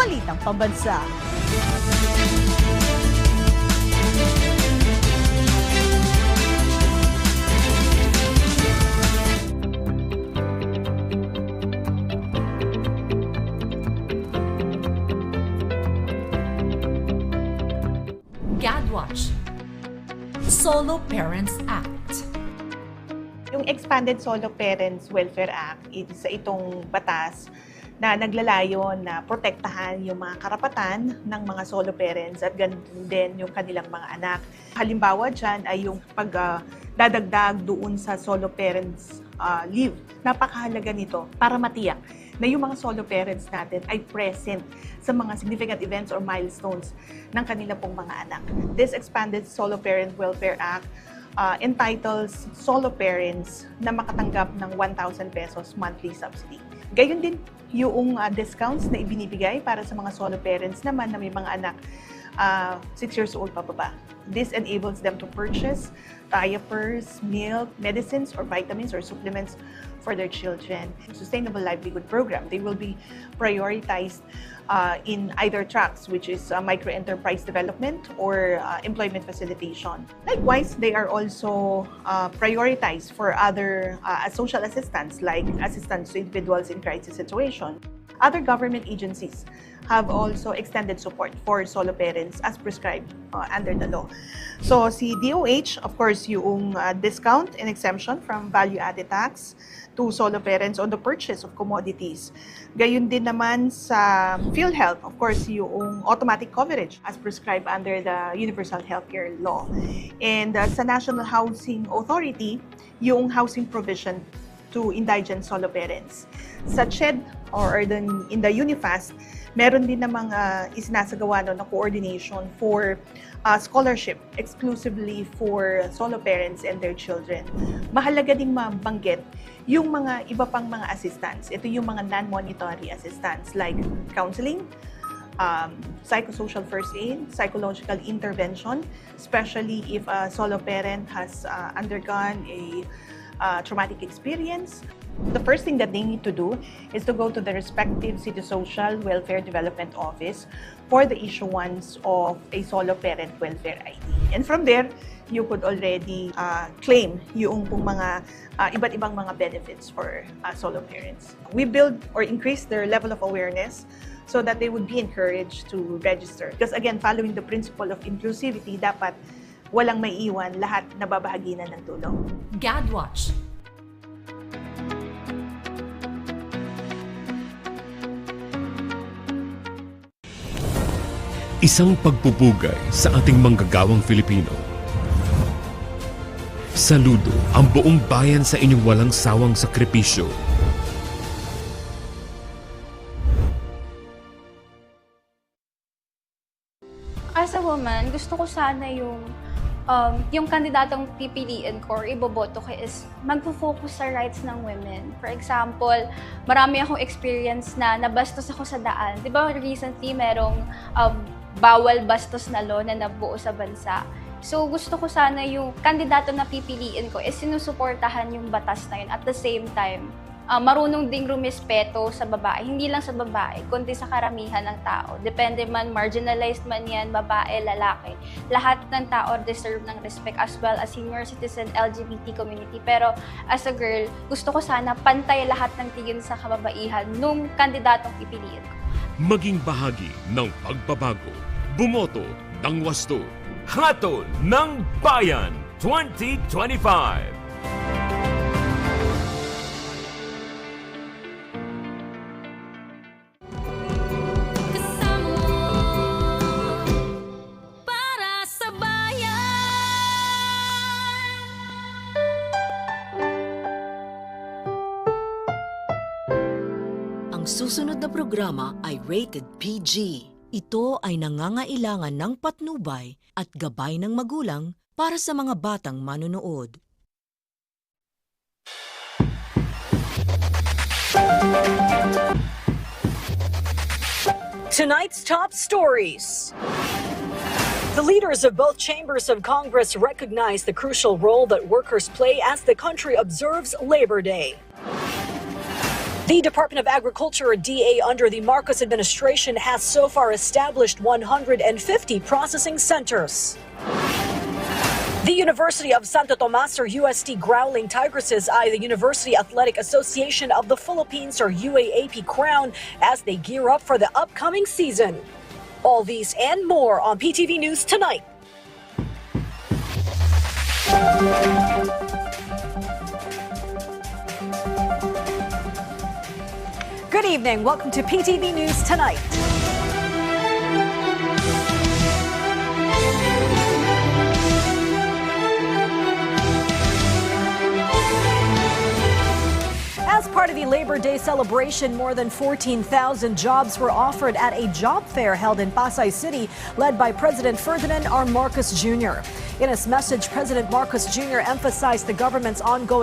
balitang pambansa. GADWatch Solo Parents Act. Yung Expanded Solo Parents Welfare Act, isa itong batas na naglalayon na protektahan yung mga karapatan ng mga solo parents at ganun din yung kanilang mga anak. Halimbawa dyan ay yung pagdadagdag doon sa solo parents leave. Napakahalaga nito para matiyak na yung mga solo parents natin ay present sa mga significant events or milestones ng kanila pong mga anak. This Expanded Solo Parent Welfare Act entitles solo parents na makatanggap ng 1,000 pesos monthly subsidy. Gayon din yung discounts na ibinibigay para sa mga solo parents naman na may mga anak 6 years old pababa. This enables them to purchase diapers, milk, medicines, or vitamins or supplements for their children. Sustainable Livelihood Program, they will be prioritized in either tracks, which is micro-enterprise development or employment facilitation. Likewise, they are also prioritized for other social assistance, like assistance to individuals in crisis situation. Other government agencies have also extended support for solo parents as prescribed under the law. So si DOH, of course, yung discount and exemption from value-added tax to solo parents on the purchase of commodities. Gayon din naman sa PhilHealth, of course, yung automatic coverage as prescribed under the Universal Healthcare Law. And sa National Housing Authority, yung housing provision to indigent solo parents. Sa CHED or in the UNIFAST, meron din namang isinasagawa na coordination for scholarship exclusively for solo parents and their children. Mahalaga ding mabanggit yung mga iba pang mga assistance. Ito yung mga non-monetary assistance like counseling, psychosocial first aid, psychological intervention, especially if a solo parent has undergone a traumatic experience. The first thing that they need to do is to go to the respective City Social Welfare Development Office for the issuance of a solo parent welfare ID. And from there, you could already claim yung mga iba't ibang mga benefits for solo parents. We build or increase their level of awareness so that they would be encouraged to register. Because again, following the principle of inclusivity, dapat walang maiiwan, lahat nababahaginan ng tulong. GADWatch Isang pagpupugay sa ating manggagawang Filipino. Saludo ang buong bayan sa inyong walang sawang sakripisyo. As a woman, gusto ko sana yung kandidatong pipiliin ko or iboboto ko is magpo-focus sa rights ng women. For example, marami akong experience na nabastos ako sa daan. Di ba recently merong bawal bastos na law na nabuo sa bansa. So gusto ko sana yung kandidato na pipiliin ko is sinusuportahan yung batas na yun. At the same time, marunong ding rumispeto sa babae. Hindi lang sa babae, kundi sa karamihan ng tao. Depende man, marginalized man yan, babae, lalaki. Lahat ng tao deserve ng respect as well as senior citizen, LGBT community. Pero as a girl, gusto ko sana pantay lahat ng tingin sa kababaihan nung kandidatong pipiliin ko. Maging bahagi ng pagbabago. Bumoto ng wasto. Hatol ng Bayan 2025. Ang susunod na programa ay rated PG. Ito ay nangangailangan ng patnubay at gabay ng magulang para sa mga batang manonood. Tonight's top stories. The leaders of both chambers of Congress recognize the crucial role that workers play as the country observes Labor Day. The Department of Agriculture, or DA, under the Marcos administration has so far established 150 processing centers. The University of Santo Tomas, or UST Growling Tigresses, eye the University Athletic Association of the Philippines, or UAAP crown as they gear up for the upcoming season. All these and more on PTV News tonight. Good evening. Welcome to PTV News tonight. As part of the Labor Day celebration, more than 14,000 jobs were offered at a job fair held in Pasay City, led by President Ferdinand R. Marcos Jr. In his message, President Marcos Jr. emphasized the government's ongoing